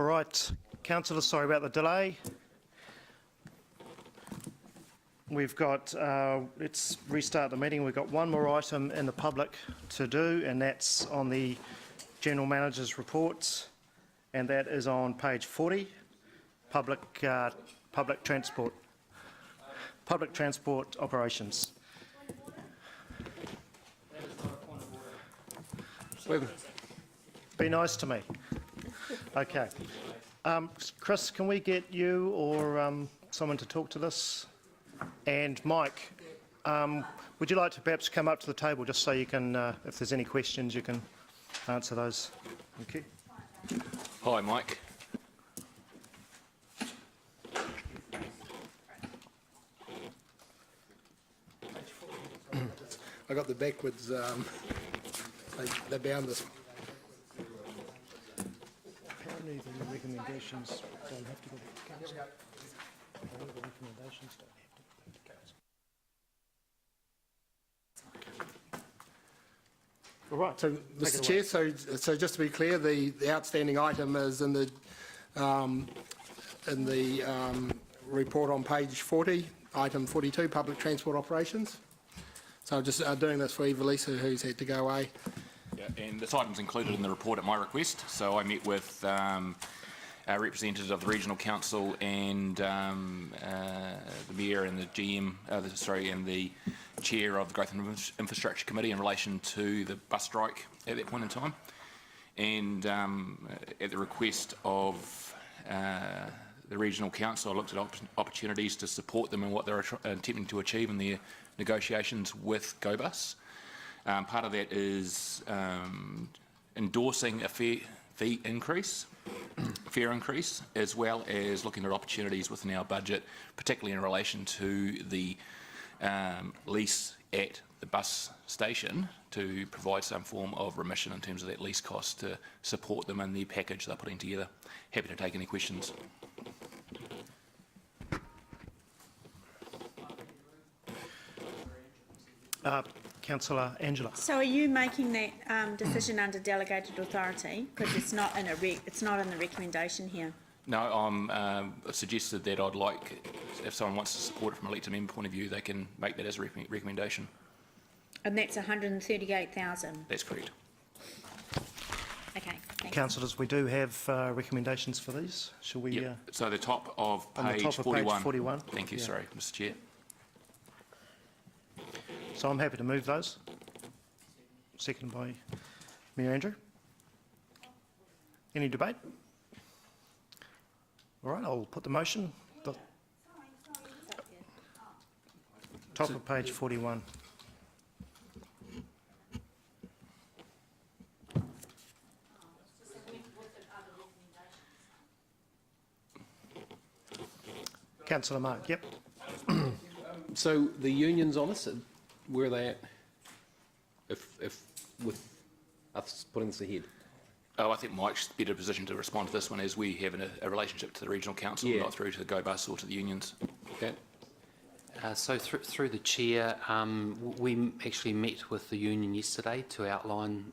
right, councillors, sorry about the delay. We've got, let's restart the meeting. We've got one more item in the public to do, and that's on the General Manager's reports, and that is on page 40, public transport operations. Be nice to me. Okay. Chris, can we get you or someone to talk to this? And Mike, would you like to perhaps come up to the table just so you can, if there's any questions, you can answer those. Thank you. Hi, Mike. I got the backwards, they bound this. Apparently the recommendations don't have to go to council. Apparently the recommendations don't have to go to council. All right. So, Mr. Chair, so just to be clear, the outstanding item is in the report on page 40, item 42, public transport operations. So I'm just doing this for Evelisa, who's had to go away. Yeah, and this item's included in the report at my request. So I met with representatives of the Regional Council and the Mayor and the GM, and the Chair of the Growth and Infrastructure Committee in relation to the bus strike at that point in time. And at the request of the Regional Council, I looked at opportunities to support them in what they're attempting to achieve in their negotiations with GoBus. Part of that is endorsing a fare increase, as well as looking at opportunities within our budget, particularly in relation to the lease at the bus station, to provide some form of remission in terms of that lease cost to support them in the package they're putting together. Happy to take any questions. Councillor Angela. So are you making that decision under delegated authority? Because it's not in the recommendation here. No, I'm suggested that I'd like, if someone wants to support it from an elected member point of view, they can make that as a recommendation. And that's 138,000. That's correct. Okay. Thanks. Councillors, we do have recommendations for these. Shall we? Yep. So the top of page, on the top of 41. Page 41. Thank you. Yeah. Sorry, Mr. Chair. So I'm happy to move those. Seconded by Mayor Andrew. Any debate? All right, I'll put the motion. Top of page 41. Councillor Mark, yep. So the unions on us, where are they at? If with us putting this ahead? Oh, I think Mike's better positioned to respond to this one, as we have a relationship to the Regional Council, not through to the GoBus or to the unions. Okay. So through the chair, we actually met with the union yesterday to outline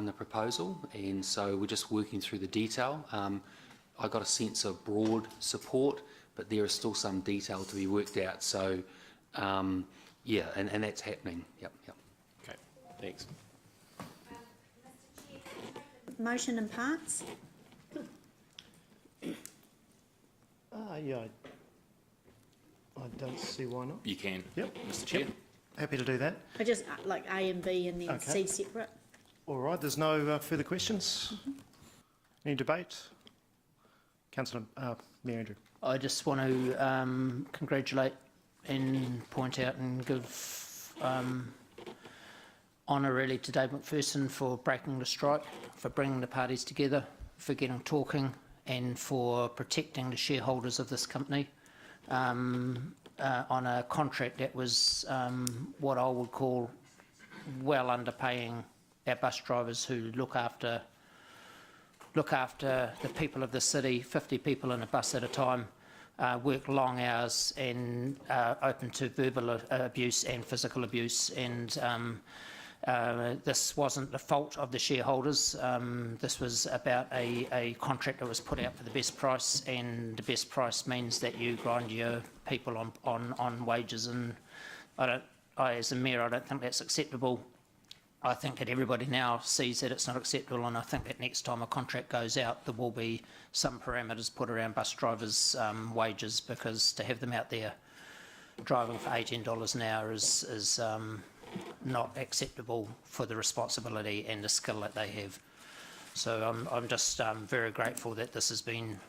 the proposal, and so we're just working through the detail. I got a sense of broad support, but there is still some detail to be worked out. So yeah, and that's happening. Yep. Okay. Thanks. Motion in parts. Yeah, I don't see why not. You can, Yep. Mr. Chair. Yep. Happy to do that. I just like A and B and then Okay. C separate. All right, there's no further questions. Any debate? Councillor Mayor Andrew. I just want to congratulate and point out and give honour really to Dave McPherson for breaking the strike, for bringing the parties together, for getting talking, and for protecting the shareholders of this company on a contract that was what I would call well underpaying our bus drivers who look after the people of the city, 50 people in a bus at a time, work long hours and open to verbal abuse and physical abuse, and This wasn't the fault of the shareholders. This was about a contract that was put out for the best price, and the best price means that you grind your people on wages, and as a mayor, I don't think that's acceptable. I think that everybody now sees that it's not acceptable, and I think that next time a contract goes out, there will be some parameters put around bus drivers' wages, because to have them out there driving for $18 an hour is not acceptable for the responsibility and the skill that they have. So I'm just very grateful that this has been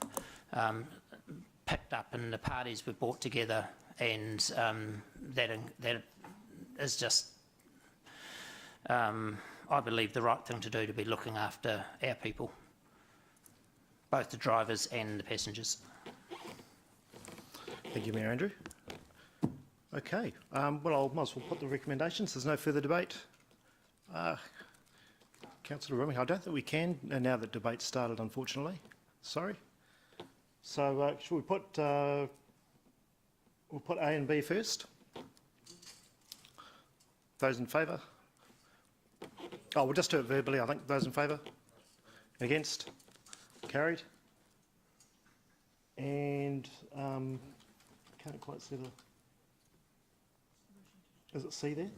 picked up and the parties were brought together, and that is just, I believe, the right thing to do, to be looking after our people, both the drivers and the passengers. Thank you, Mayor Andrew. Okay, well, I might as well put the recommendations. There's no further debate. Councillor Rimming, I don't think we can now that debate's started, unfortunately. Sorry. So should we put, we'll put A and B first? Those in favour? Oh, we'll just do it verbally, I think. Those in favour? Against? Carried. And can't quite see the... Is it C there?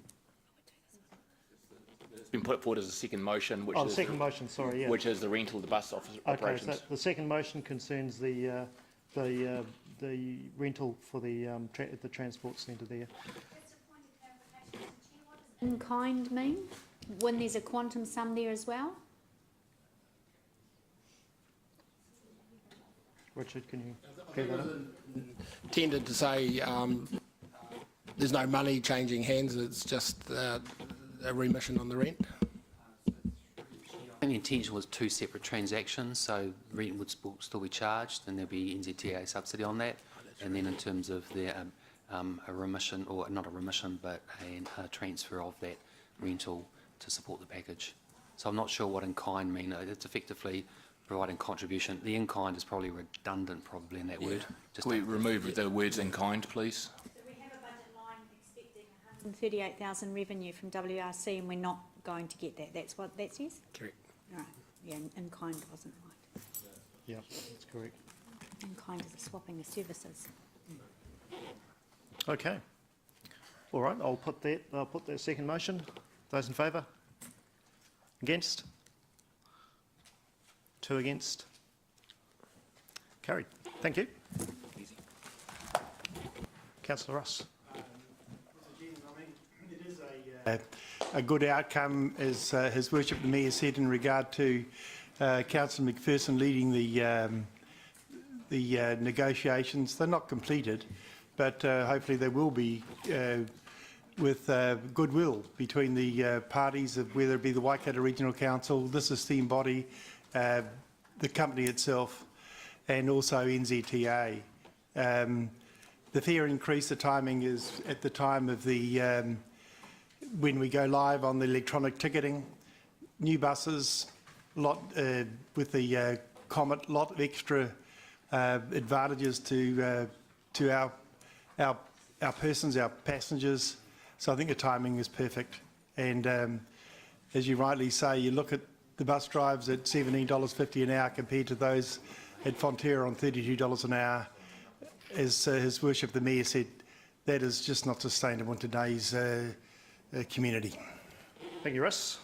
It's been put forward as a second motion, which Oh, is the second motion, sorry, yeah. which is the rental of the bus operations. Okay, so the second motion concerns the rental for the transport centre there. In kind mean? When there's a quantum sum there as well? Richard, can you clear that up? Tended to say there's no money changing hands, it's just a remission on the rent. I think the intention was two separate transactions, so rent would still be charged, and there'll be NZTA subsidy on that. And then in terms of the a remission, or not a remission, but a transfer of that rental to support the package. So I'm not sure what in kind mean. It's effectively providing contribution. The in kind is probably redundant, probably in that word. Just Can we remove the words in kind, please? So we have a budget line expecting 138,000 revenue from WRC, and we're not going to get that. That's what that says? Correct. Right. Yeah, in kind wasn't right. Yeah, that's correct. In kind is a swapping of services. Okay. All right, I'll put that second motion. Those in favour? Against? 2 against. Carried. Thank you. Councillor Ross. It is a good outcome, as His Worship the Mayor said, in regard to Councillor McPherson leading the negotiations. They're not completed, but hopefully they will be, with goodwill between the parties, of whether it be the Waikato Regional Council, this esteemed body, the company itself, and also NZTA. The fare increase, the timing is at the time of the when we go live on the electronic ticketing. New buses, with the Comet, lot of extra advantages to our persons, our passengers. So I think the timing is perfect. And as you rightly say, you look at the bus drives at $17.50 an hour compared to those at Fonterra on $32 an hour. As His Worship the Mayor said, that is just not sustainable in today's community. Thank you, Russ.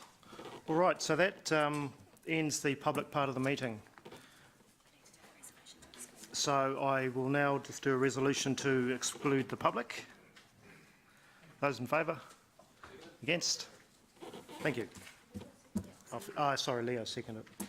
All right, so that ends the public part of the meeting. So I will now just do a resolution to exclude the public. Those in favour? Against? Thank you. Sorry, Leo seconded it.